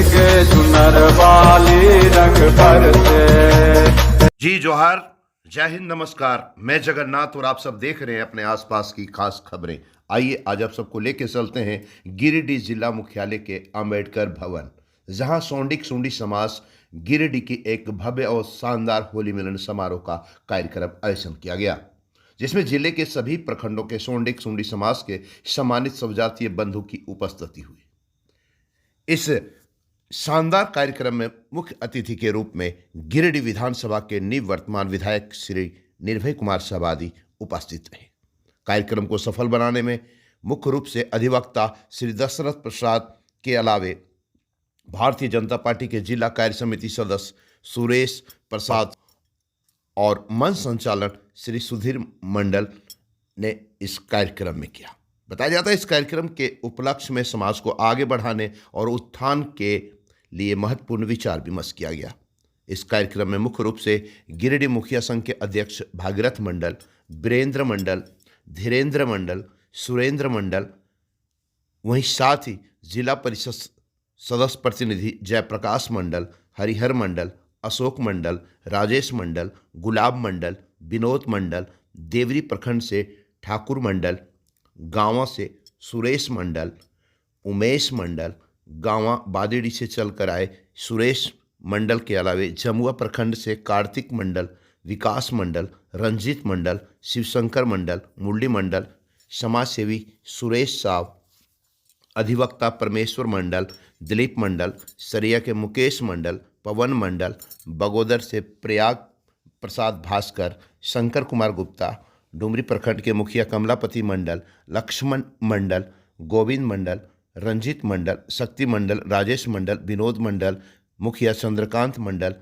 के सुनर वाली रंग भर से। जी जोहार, जय हिंद, नमस्कार। मैं जगन्नाथ और आप सब देख रहे हैं अपने आसपास की खास खबरें। आइए आज आप सबको लेके चलते हैं गिरिडीह जिला मुख्यालय के अंबेडकर भवन, जहां सोंडिक सुंडी समाज गिरिडीह की एक भव्य और शानदार होली मिलन समारोह का कार्यक्रम आयोजन किया गया, जिसमें जिले के सभी प्रखंडों के सोंडिक सुंडी समाज के सम्मानित स्वजातीय बंधु की उपस्थिति हुई। इस शानदार कार्यक्रम में मुख्य अतिथि के रूप में गिरिडीह विधानसभा के निवर्तमान विधायक श्री निर्भय कुमार सबादी उपस्थित रहे। कार्यक्रम को सफल बनाने में मुख्य रूप से अधिवक्ता श्री दशरथ प्रसाद के अलावे भारतीय जनता पार्टी के जिला कार्य समिति सदस्य सुरेश प्रसाद और मंच संचालन श्री सुधीर मंडल ने इस कार्यक्रम में किया। बताया जाता है इस कार्यक्रम के उपलक्ष्य में समाज को आगे बढ़ाने और उत्थान के लिए महत्वपूर्ण विचार विमर्श किया गया। इस कार्यक्रम में मुख्य रूप से गिरिडीह मुखिया संघ के अध्यक्ष भागीरथ मंडल, वीरेंद्र मंडल, धीरेन्द्र मंडल, सुरेंद्र मंडल, वहीं साथ ही जिला परिषद सदस्य प्रतिनिधि जयप्रकाश मंडल, हरिहर मंडल, अशोक मंडल, राजेश मंडल, गुलाब मंडल, विनोद मंडल, देवरी प्रखंड से ठाकुर मंडल, गांवा से सुरेश मंडल, उमेश मंडल, गांवा बादेड़ी से चलकर आए सुरेश मंडल के अलावे जमुआ प्रखंड से कार्तिक मंडल, विकास मंडल, रंजीत मंडल, शिवशंकर मंडल, मुरली मंडल, समाज सेवी सुरेश साव, अधिवक्ता परमेश्वर मंडल, दिलीप मंडल, सरिया के मुकेश मंडल, पवन मंडल, बगोदर से प्रयाग प्रसाद भास्कर, शंकर कुमार गुप्ता, डुमरी प्रखंड के मुखिया कमलापति मंडल, लक्ष्मण मंडल, गोविंद मंडल, रंजीत मंडल, शक्ति मंडल, राजेश मंडल, विनोद मंडल, मुखिया चंद्रकांत मंडल,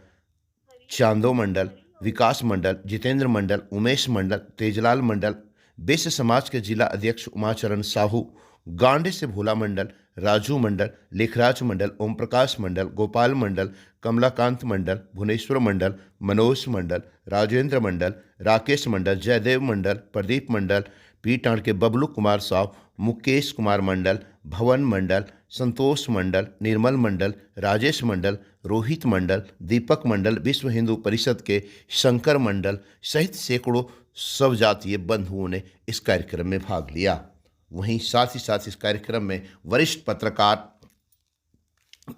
चांदो मंडल, विकास मंडल, जितेंद्र मंडल, उमेश मंडल, तेजलाल मंडल, वैश्य समाज के जिला अध्यक्ष उमाचरण साहू, गांडे से भोला मंडल, राजू मंडल, लेखराज मंडल, ओम प्रकाश मंडल, गोपाल मंडल, कमलाकांत मंडल, भुवनेश्वर मंडल, मनोज मंडल, राजेंद्र मंडल, राकेश मंडल, जयदेव मंडल, प्रदीप मंडल, पीटाण के बबलू कुमार साव, मुकेश कुमार मंडल, भवन मंडल, संतोष मंडल, निर्मल मंडल, राजेश मंडल, रोहित मंडल, दीपक मंडल, विश्व हिंदू परिषद के शंकर मंडल सहित सैकड़ों स्वजातीय बंधुओं ने इस कार्यक्रम में भाग लिया। वहीं साथ ही साथ इस कार्यक्रम में वरिष्ठ पत्रकार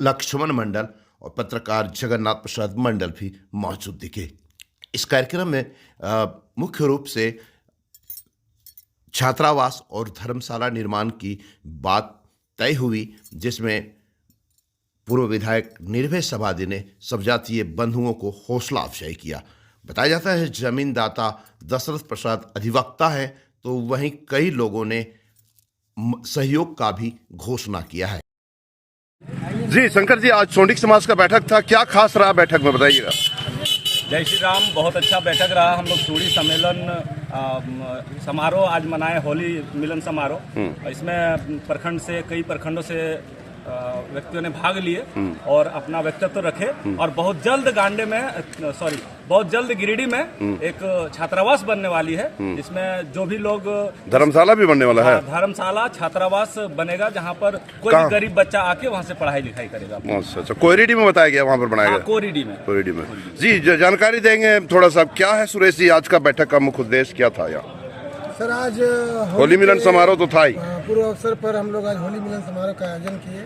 लक्ष्मण मंडल और पत्रकार जगन्नाथ प्रसाद मंडल भी मौजूद दिखे। इस कार्यक्रम में मुख्य रूप से छात्रावास और धर्मशाला निर्माण की बात तय हुई, जिसमें पूर्व विधायक निर्भय सबादी ने स्वजातीय बंधुओं को हौसला अफजाई किया। बताया जाता है जमीनदाता दशरथ प्रसाद अधिवक्ता है, तो वहीं कई लोगों ने सहयोग का भी घोषणा किया है। जी शंकर जी, आज सोंडिक समाज का बैठक था, क्या खास रहा बैठक में, बताइएगा। जय श्री राम। बहुत अच्छा बैठक रहा। हम लोग चूड़ी सम्मेलन समारोह आज मनाए, होली मिलन समारोह। इसमें प्रखंड से कई प्रखंडों से व्यक्तियों ने भाग लिए और अपना व्यक्तित्व रखे। और बहुत जल्द गिरिडीह में एक छात्रावास बनने वाली है, जिसमें जो भी लोग, धर्मशाला भी बनने वाला है, धर्मशाला छात्रावास बनेगा, जहाँ पर कोई भी गरीब बच्चा आके वहाँ से पढ़ाई लिखाई करेगा। अच्छा, कोरिडी में बताया गया, वहाँ पर बनाया गया। कोरिडी में जी जानकारी देंगे थोड़ा सा, क्या है सुरेश जी, आज का बैठक का मुख्य उद्देश्य क्या था यहाँ? सर, आज होली मिलन समारोह तो था ही। पूर्व अवसर पर हम लोग आज होली मिलन समारोह का आयोजन किए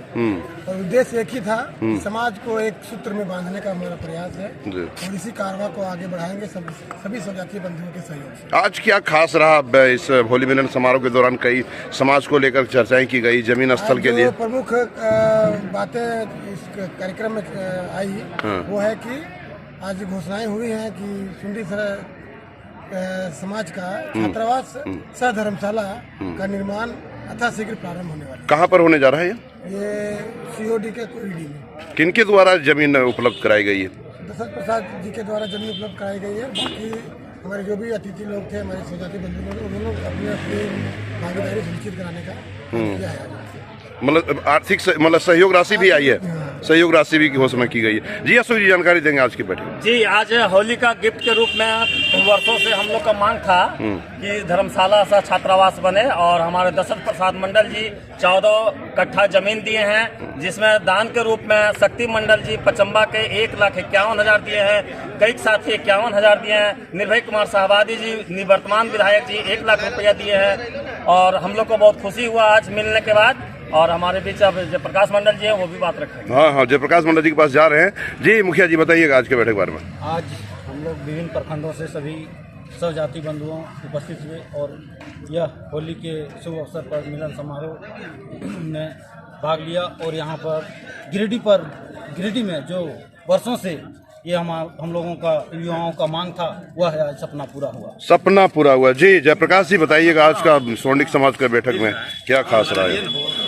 और उद्देश्य एक ही था कि समाज को एक सूत्र में बांधने का हमारा प्रयास है और इसी कारवा को आगे बढ़ाएंगे सभी स्वजातीय बंधुओं के सहयोग से। आज क्या खास रहा इस होली मिलन समारोह के दौरान? कई समाज को लेकर चर्चाएं की गई, जमीन स्थल के लिए प्रमुख बातें इस कार्यक्रम में आई वो है कि आज घोषणाएं हुई हैं कि सुंडी समाज का छात्रावास सह धर्मशाला का निर्माण यथाशीघ्र प्रारंभ होने वाला है। कहाँ पर होने जा रहा है ये सीओडी के कोरिडी में। किनके द्वारा जमीन उपलब्ध कराई गई है? दशरथ प्रसाद जी के द्वारा जमीन उपलब्ध कराई गई है। बाकी हमारे जो भी अतिथि लोग थे, हमारे स्वजातीय बंधु लोग, उन्होंने अपनी भागीदारी सुनिश्चित कराने का किया है। मतलब आर्थिक मतलब सहयोग राशि भी आई है, सहयोग राशि भी की घोषणा की गई है। जी अशोक जी जानकारी देंगे आज की बैठक में। जी, आज होली का गिफ्ट के रूप में वर्षों से हम लोग का मांग था कि धर्मशाला सा छात्रावास बने, और हमारे दशरथ प्रसाद मंडल जी 14 कट्ठा जमीन दिए हैं, जिसमें दान के रूप में शक्ति मंडल जी पचम्बा के 1,51,000 दिए हैं, कई साथी 51,000 दिए हैं, निर्भय कुमार साहबादी जी निवर्तमान विधायक जी 1 लाख रुपया दिए हैं, और हम लोग को बहुत खुशी हुआ आज मिलने के बाद। और हमारे बीच अब जयप्रकाश मंडल जी है, वो भी बात रखेंगे। हाँ, जयप्रकाश मंडल जी के पास जा रहे हैं। जी मुखिया जी बताइएगा आज के बैठक के बारे में। आज हम लोग विभिन्न प्रखंडों से सभी सब जाति बंधुओं उपस्थित हुए, और यह होली के शुभ अवसर पर मिलन समारोह में भाग लिया। और यहाँ पर गिरिडीह में जो वर्षों से ये हम लोगों का युवाओं का मांग था, वह है सपना पूरा हुआ। सपना पूरा हुआ। जी जयप्रकाश जी बताइएगा आज का सोनिक समाज के बैठक में क्या खास रहा है।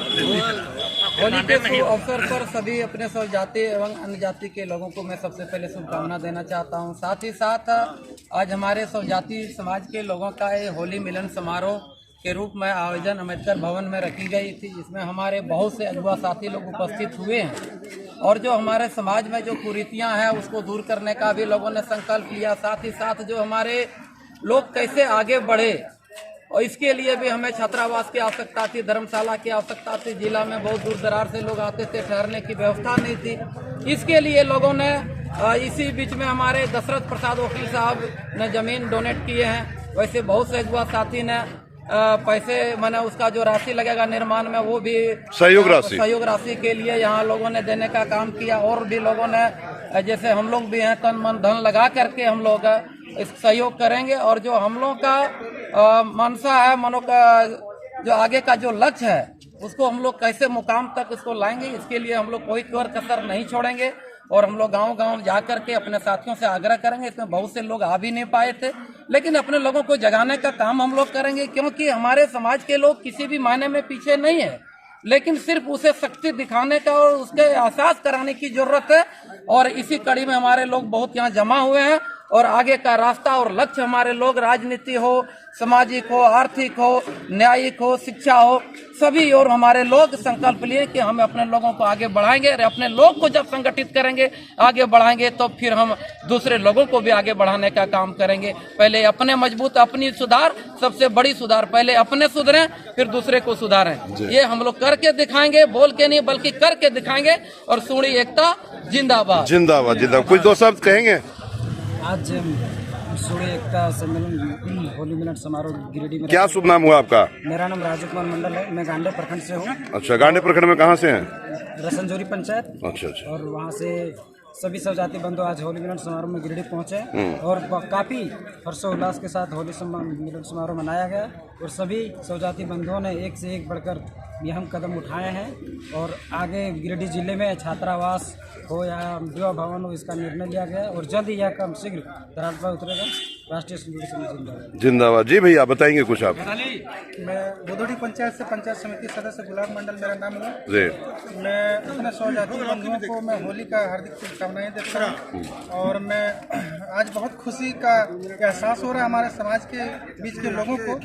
होली के शुभ अवसर पर सभी अपने सब जाति एवं अन्य जाति के लोगों को मैं सबसे पहले शुभकामना देना चाहता हूं। साथ ही साथ आज हमारे सब जाति समाज के लोगों का ये होली मिलन समारोह के रूप में आयोजन अम्बेडकर भवन में रखी गई थी, जिसमें हमारे बहुत से युवा साथी लोग उपस्थित हुए हैं, और जो हमारे समाज में जो कुरीतियां हैं उसको दूर करने का भी लोगों ने संकल्प लिया। साथ ही साथ जो हमारे लोग कैसे आगे बढ़े, और इसके लिए भी हमें छात्रावास की आवश्यकता थी, धर्मशाला की आवश्यकता थी। जिला में बहुत दूर दरार से लोग आते थे, ठहरने की व्यवस्था नहीं थी। इसके लिए लोगों ने इसी बीच में हमारे दशरथ प्रसाद वकील साहब ने जमीन डोनेट किए हैं। वैसे बहुत से युवा साथी ने पैसे मैंने उसका जो राशि लगेगा निर्माण में, वो भी सहयोग राशि के लिए यहाँ लोगों ने देने का काम किया। और भी लोगों ने, जैसे हम लोग भी हैं, तन मन धन लगा करके हम लोग इस सहयोग करेंगे। और जो हम लोग का मनसा है, मनो का जो आगे का जो लक्ष्य है, उसको हम लोग कैसे मुकाम तक उसको लाएंगे, इसके लिए हम लोग कोई कसर नहीं छोड़ेंगे। और हम लोग गांव-गांव जा करके अपने साथियों से आग्रह करेंगे। इसमें बहुत से लोग आ भी नहीं पाए थे, लेकिन अपने लोगों को जगाने का काम हम लोग करेंगे, क्योंकि हमारे समाज के लोग किसी भी मायने में पीछे नहीं है, लेकिन सिर्फ उसे शक्ति दिखाने का और उसके एहसास कराने की जरूरत है। और इसी कड़ी में हमारे लोग बहुत यहाँ जमा हुए हैं, और आगे का रास्ता और लक्ष्य हमारे लोग, राजनीति हो, सामाजिक हो, आर्थिक हो, न्यायिक हो, शिक्षा हो, सभी और हमारे लोग संकल्प लिए कि हम अपने लोगों को आगे बढ़ाएंगे। और अपने लोग को जब संगठित करेंगे, आगे बढ़ाएंगे, तो फिर हम दूसरे लोगों को भी आगे बढ़ाने का काम करेंगे। पहले अपने मजबूत, अपनी सुधार, सबसे बड़ी सुधार पहले अपने सुधरें, फिर दूसरे को सुधारें। ये हम लोग करके दिखाएंगे, बोल के नहीं बल्कि करके दिखाएंगे। और सोनी एकता जिंदाबाद। जिंदाबाद जिंदाबाद। कुछ दो शब्द कहेंगे। आज सूर्य एकता सम्मेलन होली मिलन समारोह गिरिडीह में। क्या शुभ नाम हुआ आपका? मेरा नाम राजू कुमार मंडल है, मैं गांडे प्रखंड से हूँ। अच्छा, गांडे प्रखंड में कहाँ से हैं? रसनजोरी पंचायत। अच्छा। और वहाँ से सभी सब जाति बंधु आज होली मिलन समारोह में गिरिडीह पहुँचे, और काफ़ी हर्षोल्लास के साथ होली मिलन समारोह मनाया गया। और सभी सब जाति बंधुओं ने एक से एक बढ़कर अहम कदम उठाए हैं, और आगे गिरिडीह जिले में छात्रावास हो या विवाह भवन हो, इसका निर्णय लिया गया, और जल्द ही यह काम शीघ्र धरातल पर उतरेगा। राष्ट्रीय समिति जिंदाबाद। जी भैया बताएंगे कुछ आप। मैं बुधोड़ी पंचायत से पंचायत समिति सदस्य गुलाब मंडल मेरा नाम है जी। मैं अपने सौ जाति बंधुओं को मैं होली का हार्दिक शुभकामनाएं देता हूँ। और मैं आज बहुत खुशी का एहसास हो रहा है हमारे समाज के बीच के लोगों को।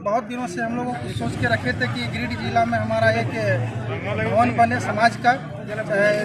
बहुत दिनों से हम लोग सोच के रखे थे कि गिरिडीह जिला में हमारा एक भवन बने समाज का, चाहे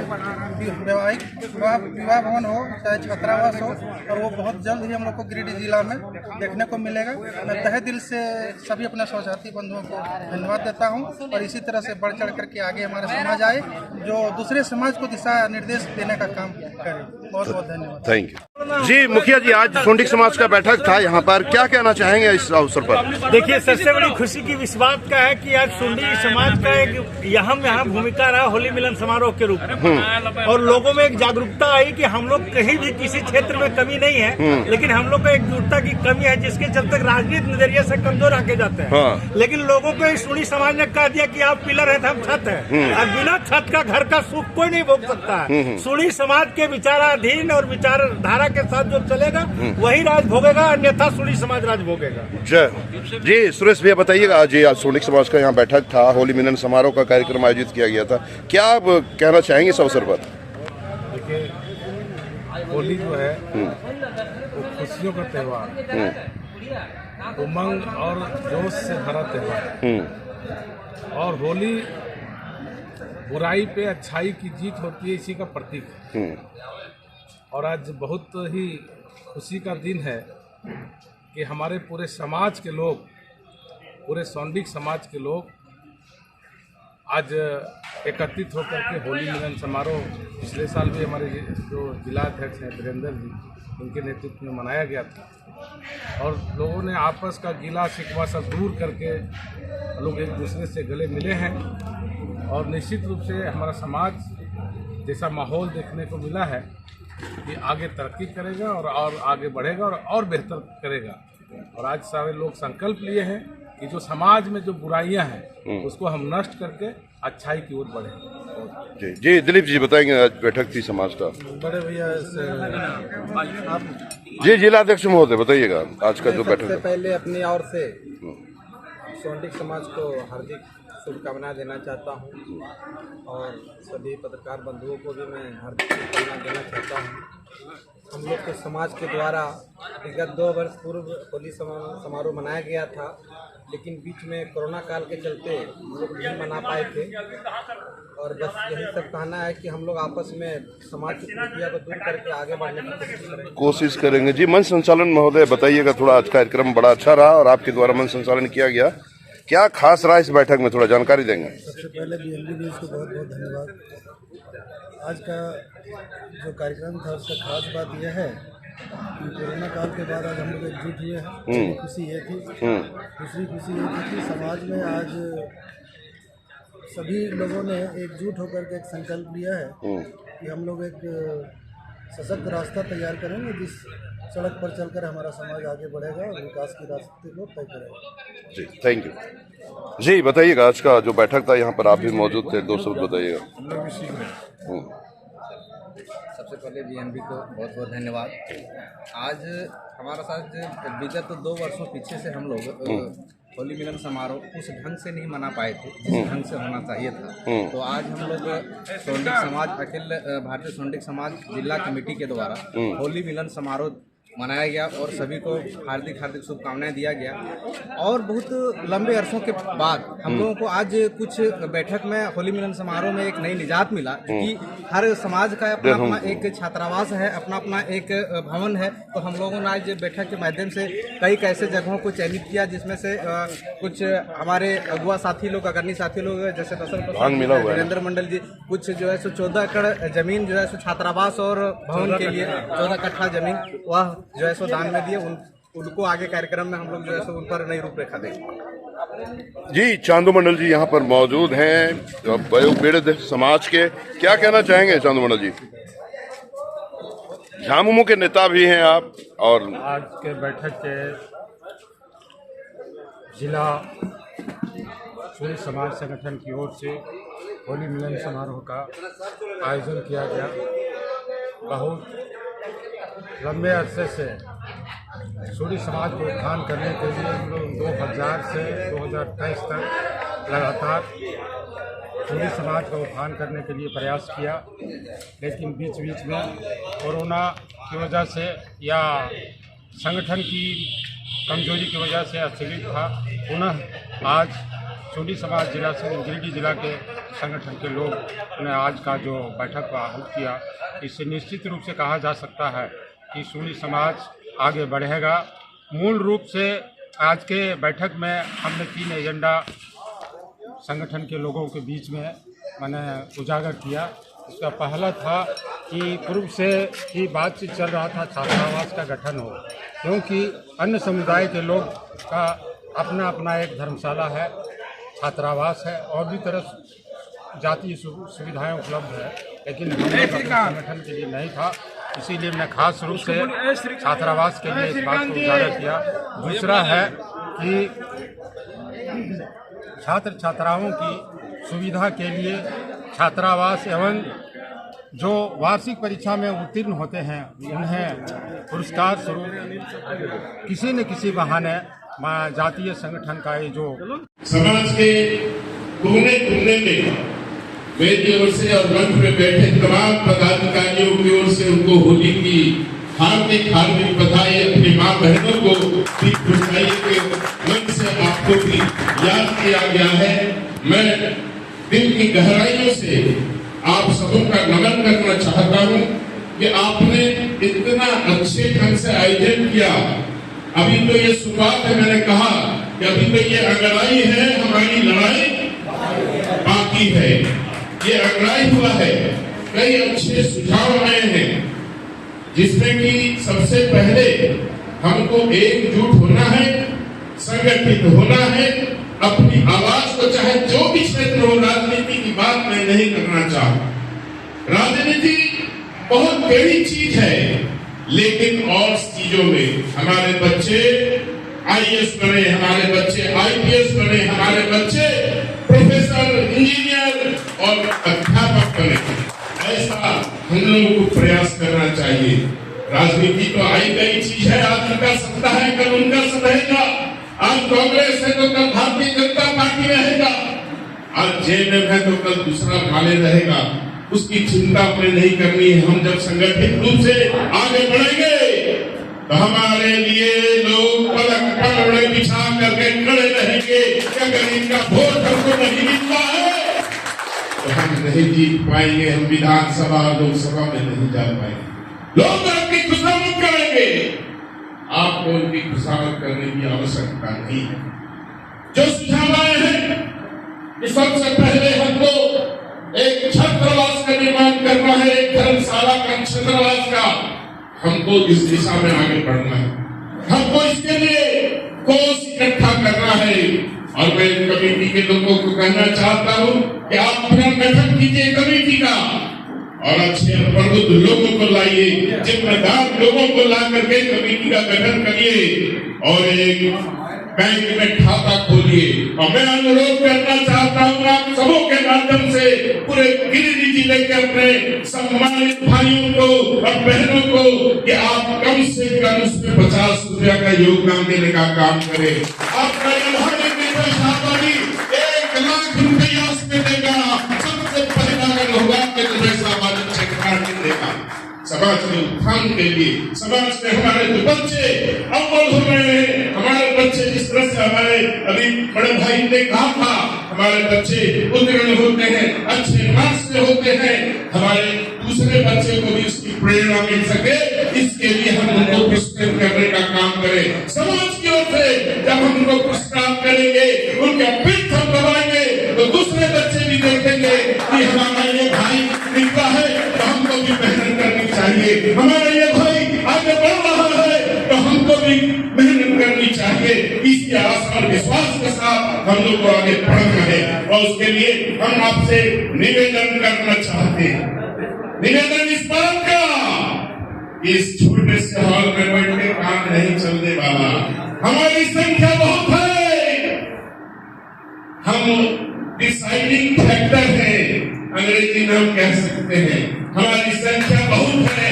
विवाह भवन हो, चाहे छात्रावास हो, और वो बहुत जल्द ही हम लोग को गिरिडीह जिला में देखने को मिलेगा। मैं तहे दिल से सभी अपने स्वजाति बंधुओं को धन्यवाद देता हूं, और इसी तरह से बढ़ चढ़ करके आगे हमारा समाज आए, जो दूसरे समाज को दिशा निर्देश देने का काम करे। बहुत बहुत धन्यवाद। Thank you. जी मुखिया जी, आज सोंडिक समाज का बैठक था यहाँ पर, क्या कहना चाहेंगे इस अवसर पर? देखिए, सबसे बड़ी खुशी की इस बात का है कि आज सोंडिक समाज का एक यहाँ भूमिका रहा होली मिलन समारोह के रूप में, और लोगों में एक जागरूकता आई कि हम लोग कहीं भी किसी क्षेत्र में कमी नहीं है, लेकिन हम लोग को एकजुटता की कमी है, जिसके चलते राजनीति नजरिए से कमजोर आके जाते हैं। लेकिन लोगों को सोंडिक समाज ने कह दिया कि आप पिलर है तो हम छत है, और बिना छत का घर का सुख कोई नहीं भोग सकता है। सोंडिक समाज के विचाराधीन और विचारधारा के साथ जो चलेगा वही राज भोगेगा, अन्यथा सोंडिक समाज राज भोगेगा। जय। जी सुरेश भैया बताइएगा, जी आज सोंडिक समाज का यहाँ बैठक था, होली मिलन समारोह का कार्यक्रम आयोजित किया गया था, क्या आप कहना चाहेंगे इस अवसर पर? देखिए, होली जो है वो खुशियों का त्योहार, उमंग और जोश से भरा त्योहार, और होली बुराई पे अच्छाई की जीत होती है, इसी का प्रतीक है। और आज बहुत ही खुशी का दिन है कि हमारे पूरे समाज के लोग, पूरे सौंडिक समाज के लोग आज एकत्रित होकर के होली मिलन समारोह पिछले साल भी हमारे जो जिला अध्यक्ष हैं वीरेंद्र जी, उनके नेतृत्व में मनाया गया था। और लोगों ने आपस का गिला शिकवा सब दूर करके लोग एक दूसरे से गले मिले हैं। और निश्चित रूप से हमारा समाज जैसा माहौल देखने को मिला है कि आगे तरक्की करेगा और आगे बढ़ेगा और बेहतर करेगा। और आज सारे लोग संकल्प लिए हैं कि जो समाज में जो बुराइयां हैं उसको हम नष्ट करके अच्छाई की ओर बढ़ें। जी जी, दिलीप जी बताएंगे, आज बैठक थी समाज का। बड़े भैया जी, जिला अध्यक्ष महोदय बताइएगा आज का जो बैठक सबसे पहले अपनी ओर से सौंडिक समाज को हार्दिक शुभकामनाएं देना चाहता हूं और सभी पत्रकार बंधुओं को भी मैं हार्दिक शुभकामनाएं देना चाहता हूं। हम लोग के समाज के द्वारा विगत 2 वर्ष पूर्व होली समारोह मनाया गया था, लेकिन बीच में कोरोना काल के चलते हम लोग नहीं मना पाए थे। और बस यही सब कहना है कि हम लोग आपस में समाज की त्रुटियां को दूर करके आगे बढ़ने की कोशिश करेंगे। जी, मंच संचालन महोदय बताइएगा, थोड़ा आज कार्यक्रम बड़ा अच्छा रहा और आपके द्वारा मंच संचालन किया गया, क्या खास रहा इस बैठक में, थोड़ा जानकारी देंगे। सबसे पहले BNB न्यूज़ को बहुत बहुत धन्यवाद। आज का जो कार्यक्रम था उसका खास बात यह है कि कोरोना काल के बाद आज हम लोग एकजुट हुए हैं। खुशी ये थी, दूसरी खुशी ये थी कि समाज में आज सभी लोगों ने एकजुट होकर के एक संकल्प लिया है कि हम लोग एक सशक्त रास्ता तैयार करेंगे जिस सड़क पर चलकर हमारा समाज आगे बढ़ेगा और विकास की रास्ते को तय करेगा। जी, थैंक यू। जी बताइएगा, आज का जो बैठक था यहाँ पर आप भी मौजूद थे, 2 शब्द बताइएगा। सबसे पहले BNB को बहुत बहुत धन्यवाद। आज हमारा साथ विगत 2 वर्षों पीछे से हम लोग होली मिलन समारोह उस ढंग से नहीं मना पाए थे जिस ढंग से होना चाहिए था। तो आज हम लोग सौंडिक समाज, अखिल भारतीय सौंडिक समाज जिला कमेटी के द्वारा होली मिलन समारोह मनाया गया और सभी को हार्दिक हार्दिक शुभकामनाएं दिया गया। और बहुत लंबे अरसों के बाद हम लोगों को आज कुछ बैठक में होली मिलन समारोह में एक नई निजात मिला, क्योंकि हर समाज का अपना अपना एक छात्रावास है, अपना अपना एक भवन है। तो हम लोगों ने आज बैठक के माध्यम से कई ऐसे जगहों को चयनित किया जिसमें से कुछ हमारे अगुआ साथी लोग, अग्रणी साथी लोग जैसे वीरेंद्र मंडल जी, कुछ जो है सो 14 एकड़ जमीन जो है सो छात्रावास और भवन के लिए 14 कट्ठा जमीन वह जो है सो दान में दिए। उनको आगे कार्यक्रम में हम लोग जो है सो उन पर नई रूपरेखा देंगे। जी, चांदू मंडल जी यहाँ पर मौजूद हैं, वयोवृद्ध समाज के, क्या कहना चाहेंगे चांदू मंडल जी? झामुमो के नेता भी हैं आप। और आज के बैठक के जिला सूर्य समाज संगठन की ओर से होली मिलन समारोह का आयोजन किया गया। बहुत लंबे अरसे से सूर्य समाज को उत्थान करने के लिए हम लोग 2000 से 2023 तक लगातार सूर्य समाज का उत्थान करने के लिए प्रयास किया, लेकिन बीच बीच में कोरोना की वजह से या संगठन की कमजोरी की वजह से स्थगित था। पुनः आज सूर्य समाज जिला से गिरिडीह जिला के संगठन के लोग ने आज का जो बैठक को आहूत किया, इससे निश्चित रूप से कहा जा सकता है कि सूर्य समाज आगे बढ़ेगा। मूल रूप से आज के बैठक में हमने 3 एजेंडा संगठन के लोगों के बीच में मैंने उजागर किया। इसका पहला था कि पूर्व से ही बातचीत चल रहा था छात्रावास का गठन हो, क्योंकि अन्य समुदाय के लोग का अपना अपना एक धर्मशाला है, छात्रावास है और भी तरह जातीय सुविधाएं उपलब्ध है, लेकिन हम लोग अपने संगठन के लिए नहीं था। इसीलिए मैंने खास रूप से छात्रावास के लिए इस बात को उजागर किया। दूसरा है कि छात्र छात्राओं की सुविधा के लिए छात्रावास एवं जो वार्षिक परीक्षा में उत्तीर्ण होते हैं उन्हें पुरस्कार स्वरूप किसी न किसी बहाने जातीय संगठन का ये जो समाज के कोने कोने में मेरी ओर से और मंच में बैठे तमाम पदाधिकारियों की ओर से उनको होली की हार्दिक हार्दिक बधाई। अपनी मां बहनों को भी खुशहाली के मंच से आपको भी याद किया गया है। मैं दिल की गहराइयों से आप सबों का नमन करना चाहता हूँ कि आपने इतना अच्छे ढंग से आयोजन किया। अभी तो ये शुरुआत है, मैंने कहा कि अभी तो ये अगड़ाई है, हमारी लड़ाई बाकी है। ये अगड़ाई हुआ है, कई अच्छे सुझाव आए हैं, जिसमें कि सबसे पहले हमको एकजुट होना है, संगठित होना है, अपनी आवाज को चाहे जो भी क्षेत्र हो, राजनीति की बात मैं नहीं करना चाहता। राजनीति बहुत बड़ी चीज है, लेकिन और चीजों में हमारे बच्चे आईएएस बने, हमारे बच्चे आईपीएस बने, हमारे बच्चे प्रोफेसर, इंजीनियर और अध्यापक बने। ऐसा हम लोगों को प्रयास करना चाहिए। राजनीति तो आई गई चीज है, आज उनका सत्ता है, कल उनका सब रहेगा। आज कांग्रेस है तो कल भारतीय जनता पार्टी रहेगा, आज जेएमएम है तो कल दूसरा माले रहेगा। उसकी चिंता हमें नहीं करनी है। हम जब संगठित रूप से आगे बढ़ेंगे तो हमारे लिए लोग पलक पलड़े बिछा करके खड़े रहेंगे कि अगर इनका वोट हमको नहीं मिलता है तो हम नहीं जीत पाएंगे, हम विधानसभा लोकसभा में नहीं जा पाएंगे। लोग आपकी खुशामद करेंगे, आपको उनकी खुशामद करने की आवश्यकता नहीं है। जो सुझाव आए हैं कि सबसे पहले हमको एक छात्रावास का निर्माण करना है, एक धर्मशाला का, छात्रावास का, हमको इस दिशा में आगे बढ़ना है। हमको इसके लिए कोष इकट्ठा करना है। और मैं कमेटी के लोगों को कहना चाहता हूँ कि आप अपना गठन कीजिए कमेटी का, और अच्छे प्रबुद्ध लोगों को लाइए, जिम्मेदार लोगों को ला करके कमेटी का गठन करिए और एक बैंक में खाता खोलिए। और मैं अनुरोध करना चाहता हूँ आप सबों के माध्यम से पूरे गिरिडीह जिले के अपने सम्मानित भाइयों को और बहनों को कि आप कम से कम उसमें 50 रुपया का योगदान देने का काम करें। आपका शादी 1 लाख रुपया उसमें देगा, सबसे पहला अगर होगा कि सामाजिक क्षेत्र देगा, समाज के उत्थान के लिए, समाज में हमारे जो बच्चे अव्वल हो रहे हैं, हमारे बच्चे जिस तरह से हमारे अभी बड़े भाई ने कहा था, हमारे बच्चे उत्तीर्ण होते हैं, अच्छे मार्क्स से होते हैं, हमारे दूसरे बच्चे को भी उसकी प्रेरणा मिल सके, इसके लिए हम उनको पुरस्कृत करने का काम करें। समाज की ओर से जब हम उनको पुरस्कार करेंगे, उनका पीठ हम दबाएंगे तो दूसरे बच्चे भी देखेंगे कि हमारा ये भाई निकला है तो हमको भी मेहनत करनी चाहिए, हमारा ये भाई आगे बढ़ रहा है तो हमको भी मेहनत करनी चाहिए। इसके आशा और विश्वास के साथ हम लोग को आगे बढ़ना है। और उसके लिए हम आपसे निवेदन करना चाहते हैं, निवेदन इस बात का, इस छोटे से हॉल में बैठ के काम नहीं चलने वाला। हमारी संख्या बहुत है, हम डिसाइडिंग फैक्टर है, अंग्रेजी में हम कह सकते हैं। हमारी संख्या बहुत है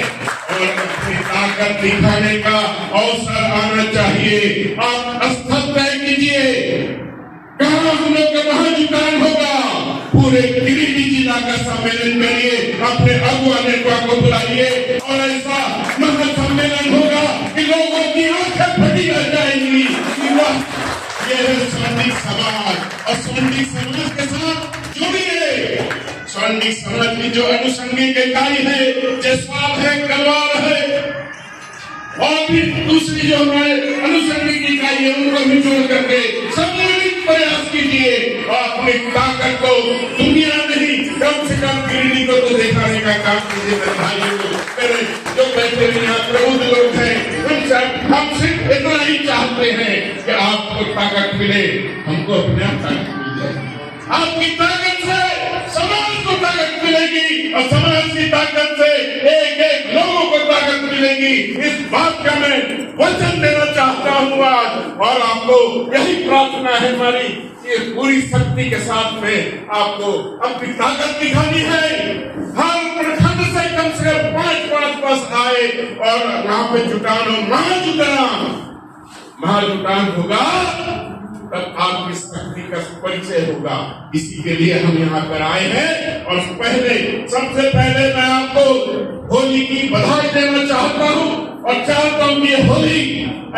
और अपनी ताकत दिखाने का अवसर आना चाहिए। आप स्थल तय कीजिए, कहाँ हम लोग का महाजुटान होगा, पूरे गिरिडीह जिला का सम्मेलन करिए, अपने अगुआ नेता को बुलाइए और ऐसा महासम्मेलन होगा कि लोगों की आंखें फटी रह जाएंगी कि वह ये है स्वांडिक समाज। और स्वांडिक समाज के साथ जुड़िए। स्वांडिक समाज की जो अनुषंगिक इकाई है, जसवाल है, गलवार है और भी दूसरी जो हमारे अनुषंगिक इकाई है, उनको भी जोड़ करके सम्मिलित प्रयास कीजिए और अपनी ताकत को दुनिया नहीं, कम से कम गिरिडीह को तो दिखाने का काम कीजिए। भाइयों को, मेरे जो बैठे हुए यहाँ प्रबुद्ध लोग हैं, उनसे हम सिर्फ इतना ही चाहते हैं कि आपको ताकत मिले, हमको अपने आप ताकत मिल जाए। आपकी ताकत से समाज को ताकत मिलेगी और समाज की ताकत से एक एक लोगों को ताकत मिलेगी। इस बात का मैं वचन देना चाहता हूँ आज, और आपको यही प्रार्थना है हमारी कि पूरी शक्ति के साथ में आपको अपनी ताकत दिखानी है। हर प्रखंड से कम 5 बस आए और यहाँ पे जुटान हो, महाजुटान होगा, तब आपकी शक्ति का परिचय होगा। इसी के लिए हम यहाँ पर आए हैं। और सबसे पहले मैं आपको होली की बधाई देना चाहता हूँ और चाहता हूँ कि होली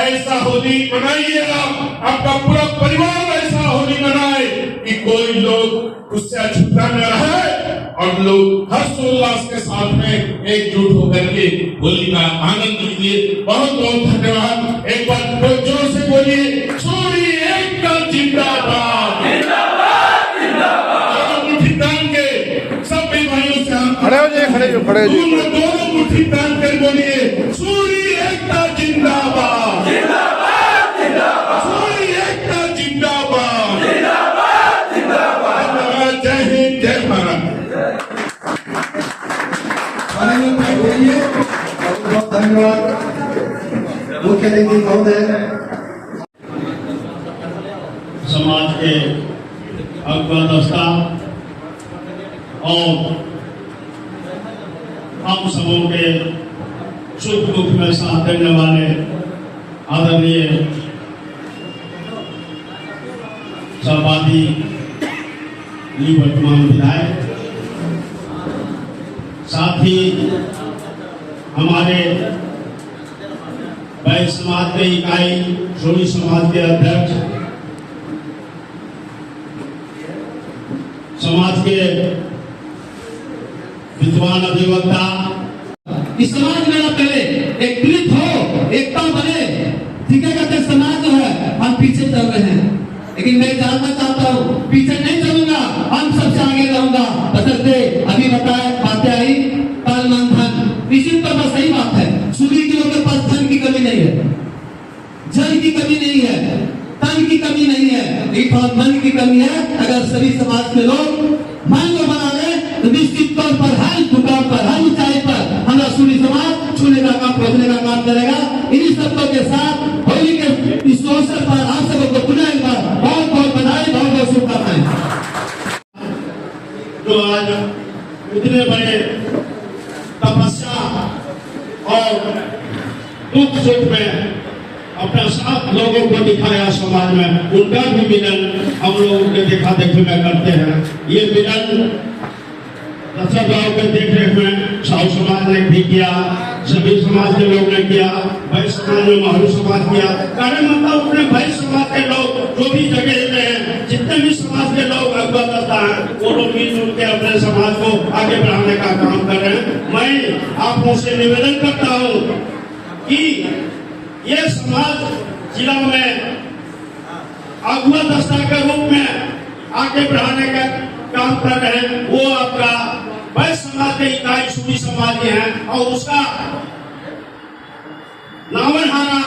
ऐसा होली मनाइएगा, आपका पूरा परिवार ऐसा होली मनाए कि कोई कोई लोग उससे अछूता न रहे और लोग हर्षोल्लास के साथ में एकजुट होकर के होली का आनंद लीजिए। बहुत बहुत धन्यवाद। एक बार कोई जोर से बोलिए, सूर्य एकता जिंदाबाद, जिंदाबाद, जिंदाबाद। मुट्ठी तान के सब भाइयों से खड़े हो जाइए। दोनों मुट्ठी तान कर बोलिए, सूर्य एकता जिंदाबाद, जिंदाबाद, जिंदाबाद। सूर्य एकता जिंदाबाद, जिंदाबाद, जिंदाबाद। जय हिंद, जय भारत। बहुत धन्यवाद मुख्य अतिथि महोदय। समाज के अगुआ और हम सबों के सुख दुख में साथ देने वाले आदरणीय सहपाठी वर्तमान विधायक, साथ ही हमारे वैश्य समाज के इकाई सोनी समाज के अध्यक्ष, समाज के विद्वान अधिवक्ता। इस समाज में पहले एक पीड़ित हो, एकता बने, ठीक है। समाज जो है हम पीछे चल रहे हैं, लेकिन मैं जानना चाहता हूँ, पीछे नहीं चलूंगा, हम सबसे आगे रहूंगा। बशर्ते अभी बताए बातें आई ताल मान धन, निश्चित तौर पर सही बात है। सूर्य के लोगों के पास धन की कमी नहीं है, जल की कमी नहीं है, तन की कमी नहीं है, लेकिन मन की कमी है। अगर सभी समाज के लोग मन को बना ले तो निश्चित तौर पर हर दुकान पर, हर ऊंचाई पर हमारा सूर्य समाज छूने का काम, पहुंचने का काम करेगा। इन्हीं शब्दों के साथ होली के इस अवसर पर आप सबको पुनः एक बार बहुत बहुत बधाई, बहुत बहुत शुभकामनाएं। जो आज इतने बड़े तपस्या और दुख सुख में अपना साथ लोगों को दिखाया समाज में, उनका भी मिलन हम लोगों के देखा देखी में करते हैं। ये मिलन दशरथ राव के देख रेख में साहू समाज ने भी किया, सभी समाज के लोग ने किया, वैश्य समाज में महरू समाज किया। कारण मतलब अपने वैश्य समाज के लोग जो भी जगह में हैं, जितने भी समाज के लोग अगुआ करता है, वो लोग मिलजुल के अपने समाज को आगे बढ़ाने का काम कर रहे हैं। मैं आप लोगों से निवेदन करता हूँ कि ये समाज जिला में अगुआ दस्ता के रूप में आगे बढ़ाने का काम कर रहे हैं। वो आपका वैश्य समाज के इकाई सूरी समाज है और उसका नावनहारा